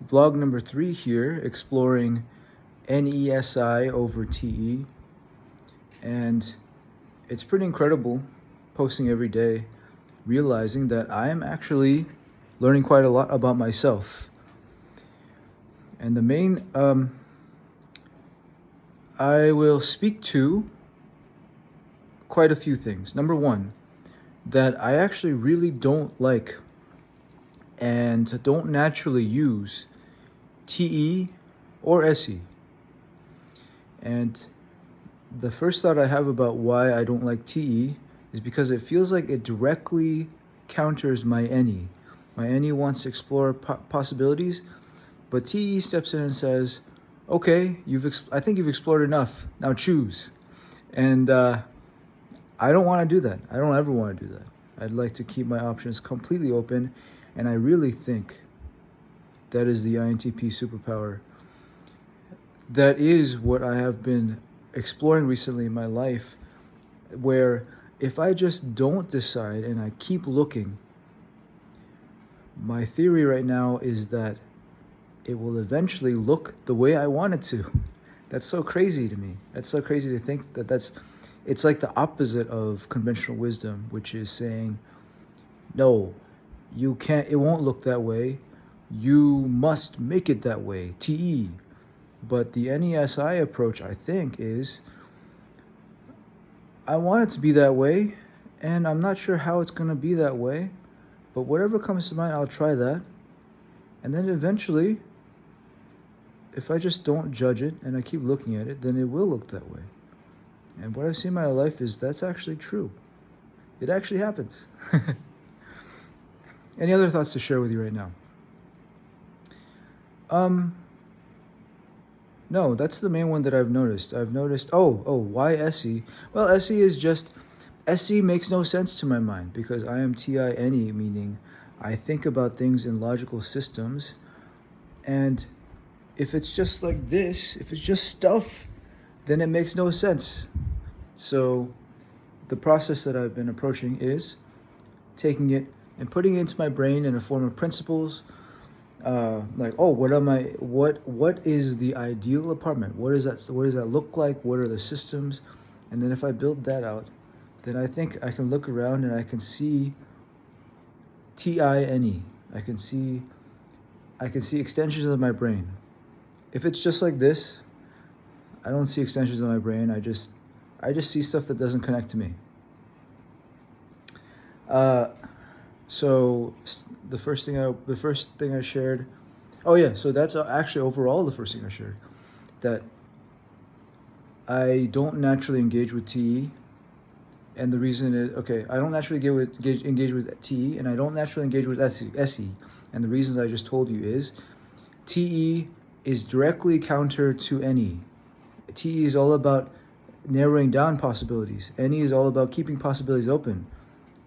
vlog number 3 here, exploring NESI over TE. And it's pretty incredible posting every day, realizing that I am actually learning quite a lot about myself. And the main, I will speak to quite a few things. Number one, that I actually really don't like and don't naturally use TE or SE. And the first thought I have about why I don't like TE is because it feels like it directly counters my NE. My NE wants to explore possibilities, but TE steps in and says, okay, I think you've explored enough, now choose. And I don't want to do that. I don't ever want to do that. I'd like to keep my options completely open, and I really think that is the INTP superpower. That is what I have been exploring recently in my life, where if I just don't decide and I keep looking, my theory right now is that it will eventually look the way I want it to. That's so crazy to me. That's so crazy to think that it's like the opposite of conventional wisdom, which is saying, no, you can't, it won't look that way. You must make it that way, TE. But the NESI approach, I think, is I want it to be that way, and I'm not sure how it's going to be that way, but whatever comes to mind, I'll try that. And then eventually, if I just don't judge it and I keep looking at it, then it will look that way. And what I've seen in my life is that's actually true. It actually happens. Any other thoughts to share with you right now? No, that's the main one that I've noticed. Why SE? Well, SE makes no sense to my mind because I am TINE, meaning I think about things in logical systems. And if it's just like this, if it's just stuff, then it makes no sense. So the process that I've been approaching is taking it and putting it into my brain in a form of principles. What is the ideal apartment? What does that look like? What are the systems? And then if I build that out, then I think I can look around and I can see TINE. I can see extensions of my brain. If it's just like this, I don't see extensions of my brain. I just see stuff that doesn't connect to me. So the first thing I shared. Oh yeah, so that's actually overall the first thing I shared. That I don't naturally engage with TE, and the reason is I don't naturally engage with TE, and I don't naturally engage with SE, and the reasons I just told you is TE is directly counter to NE. TE is all about narrowing down possibilities. NE is all about keeping possibilities open.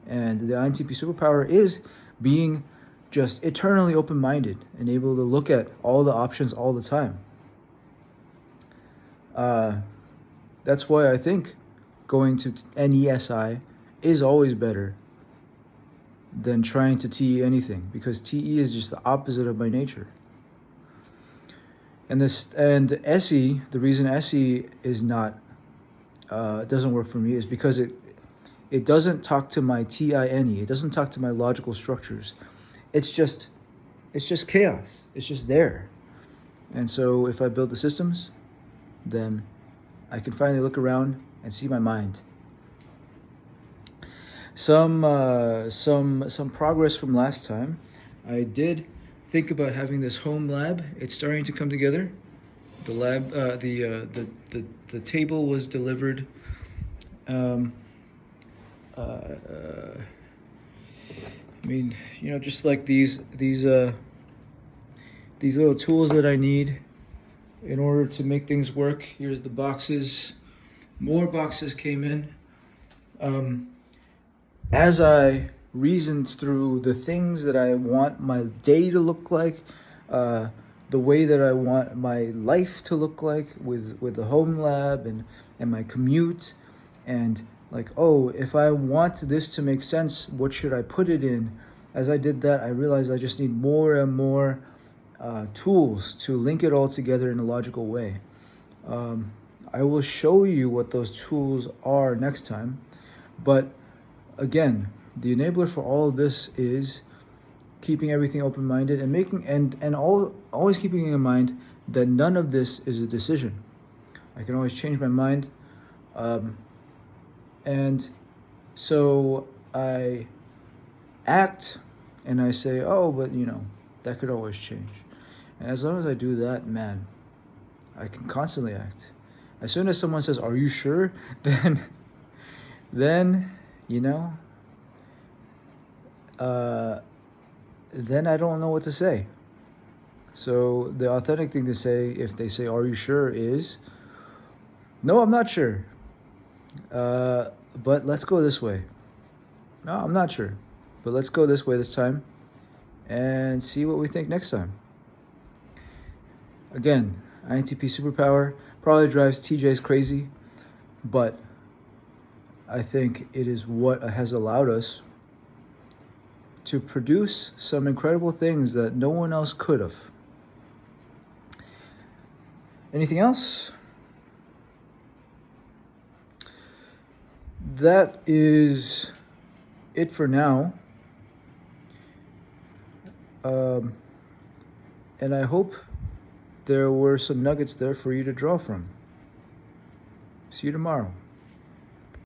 And the INTP superpower is being just eternally open-minded and able to look at all the options all the time. That's why I think going to NESI is always better than trying to TE anything, because TE is just the opposite of my nature. And SE, the reason SE is not doesn't work for me is because it doesn't talk to my TINE. It doesn't talk to my logical structures. It's just chaos. It's just there. And so if I build the systems, then I can finally look around and see my mind. Some progress from last time. I did think about having this home lab. It's starting to come together. The lab, the table was delivered. Just like these little tools that I need in order to make things work. Here's the boxes. More boxes came in. As I reasoned through the things that I want my day to look like, the way that I want my life to look like with the home lab and my commute, and if I want this to make sense, what should I put it in? As I did that, I realized I just need more and more tools to link it all together in a logical way. I will show you what those tools are next time. But again, the enabler for all of this is keeping everything open-minded and always keeping in mind that none of this is a decision. I can always change my mind. And so I act and I say, oh, but that could always change. And as long as I do that, man, I can constantly act. As soon as someone says, are you sure? Then then I don't know what to say. So the authentic thing to say, if they say, are you sure, is, no, I'm not sure. But let's go this way. No, I'm not sure. But let's go this way this time and see what we think next time. Again, INTP superpower probably drives TJs crazy, but I think it is what has allowed us to produce some incredible things that no one else could have. Anything else? That is it for now. And I hope there were some nuggets there for you to draw from. See you tomorrow.